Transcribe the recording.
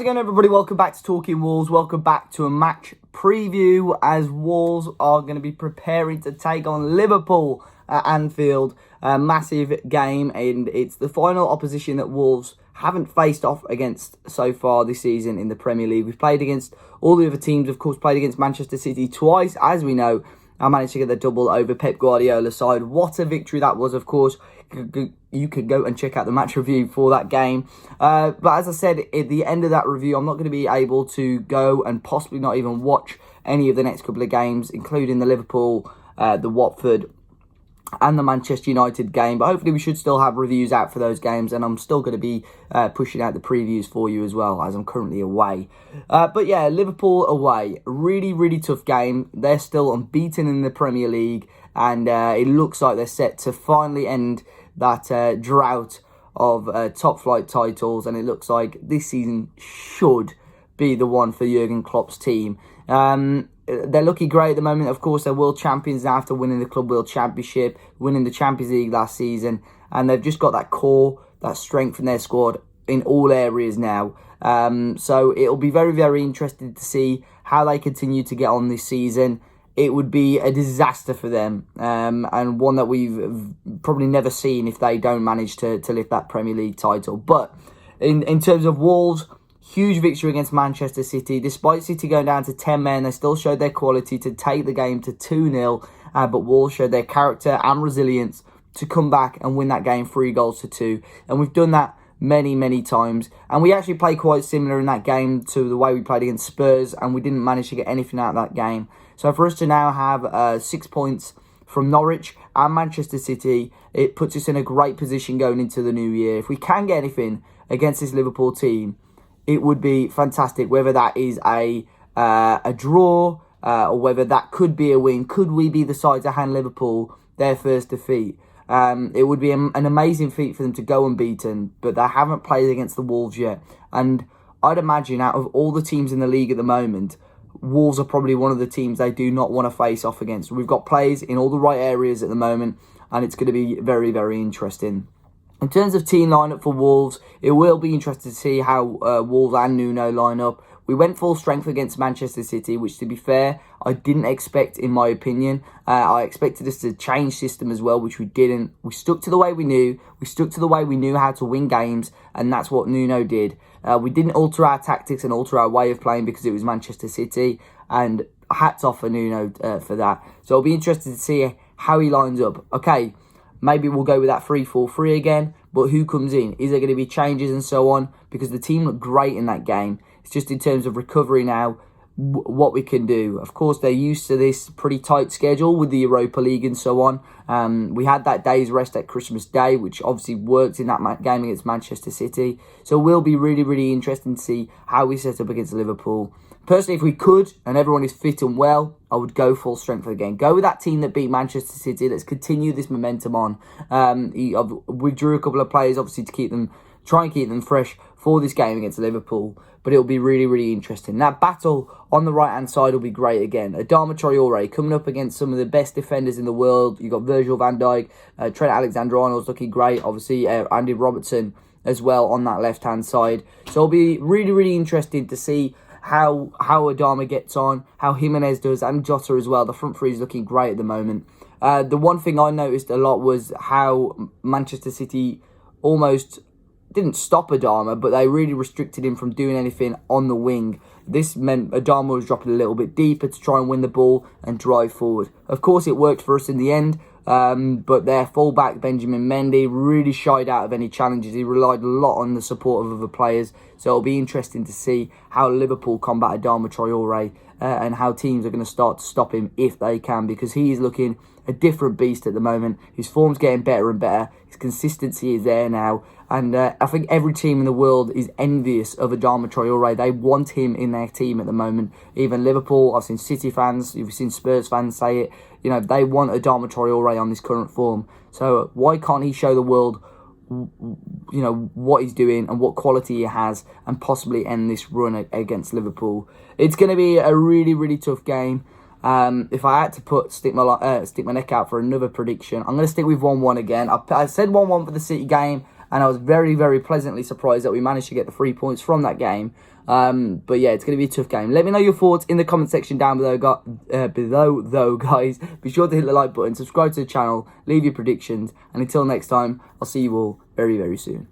it going, everybody? Welcome back to Talking Wolves. Welcome back to a match preview as Wolves are going to be preparing to take on Liverpool at Anfield. A massive game, and it's the final opposition that Wolves haven't faced off against so far this season in the Premier League. We've played against all the other teams, of course, played against Manchester City twice, as we know. I managed to get the double over Pep Guardiola's side. What a victory that was, of course. You could go and check out the match review for that game. But as I said, at the end of that review, I'm not going to be able to go and possibly not even watch any of the next couple of games, including the Liverpool, the Watford, and the Manchester United game. But hopefully we should still have reviews out for those games, and I'm still going to be pushing out the previews for you as well, as I'm currently away. But yeah, Liverpool away. Really, really tough game. They're still unbeaten in the Premier League, and it looks like they're set to finally end that drought of top flight titles, and it looks like this season should be the one for Jurgen Klopp's team. They're looking great at the moment. Of course, they're world champions now after winning the Club World Championship, winning the Champions League last season, and they've just got that core, that strength in their squad in all areas now. So it'll be very, very interesting to see how they continue to get on this season. It would be a disaster for them, and one that we've probably never seen if they don't manage to lift that Premier League title. But in terms of Wolves, huge victory against Manchester City. Despite City going down to 10 men, they still showed their quality to take the game to 2-0. But Wolves showed their character and resilience to come back and win that game 3-2. And we've done that many, many times. And we actually played quite similar in that game to the way we played against Spurs, and we didn't manage to get anything out of that game. So for us to now have 6 points from Norwich and Manchester City, it puts us in a great position going into the new year. If we can get anything against this Liverpool team, it would be fantastic, whether that is a draw or whether that could be a win. Could we be the side to hand Liverpool their first defeat? It would be an amazing feat for them to go unbeaten, but they haven't played against the Wolves yet. And I'd imagine out of all the teams in the league at the moment, Wolves are probably one of the teams they do not want to face off against. We've got players in all the right areas at the moment, and it's going to be very, very interesting. In terms of team lineup for Wolves, it will be interesting to see how Wolves and Nuno line up. We went full strength against Manchester City, which, to be fair, I didn't expect, in my opinion. I expected us to change system as well, which we didn't. We stuck to the way we knew. We stuck to the way we knew how to win games, and that's what Nuno did. We didn't alter our tactics and alter our way of playing because it was Manchester City, and hats off for Nuno for that. So I'll be interested to see how he lines up. Okay, maybe we'll go with that 3-4-3 again, but who comes in? Is there going to be changes and so on? Because the team looked great in that game. It's just in terms of recovery now, what we can do. Of course, they're used to this pretty tight schedule with the Europa League and so on. We had that day's rest at Christmas Day, which obviously worked in that game against Manchester City. So it will be really, really interesting to see how we set up against Liverpool. Personally, if we could, and everyone is fit and well, I would go full strength again. Go with that team that beat Manchester City. Let's continue this momentum on. We drew a couple of players, obviously, to try and keep them fresh for this game against Liverpool. But it'll be really, really interesting. That battle on the right-hand side will be great again. Adama Traore coming up against some of the best defenders in the world. You've got Virgil van Dijk, Trent Alexander-Arnold's looking great. Obviously, Andy Robertson as well on that left-hand side. So it'll be really, really interesting to see how Adama gets on, how Jimenez does, and Jota as well. The front three is looking great at the moment. The one thing I noticed a lot was how Manchester City almost didn't stop Adama, but they really restricted him from doing anything on the wing. This meant Adama was dropping a little bit deeper to try and win the ball and drive forward. Of course, it worked for us in the end, but their fullback, Benjamin Mendy, really shied out of any challenges. He relied a lot on the support of other players, so it'll be interesting to see how Liverpool combat Adama Traore and how teams are going to start to stop him if they can, because he is looking a different beast at the moment. His form's getting better and better. His consistency is there now. And I think every team in the world is envious of Adama Traore. They want him in their team at the moment. Even Liverpool, I've seen City fans, you've seen Spurs fans say it. You know, they want Adama Traore on this current form. So why can't he show the world, you know, what he's doing and what quality he has, and possibly end this run against Liverpool? It's going to be a really, really tough game. If I had to stick my neck out for another prediction, I'm going to stick with 1-1 again. I said 1-1 for the City game, and I was very, very pleasantly surprised that we managed to get the 3 points from that game. But yeah, it's going to be a tough game. Let me know your thoughts in the comment section down below, guys. Be sure to hit the like button, subscribe to the channel, leave your predictions, and until next time, I'll see you all very, very soon.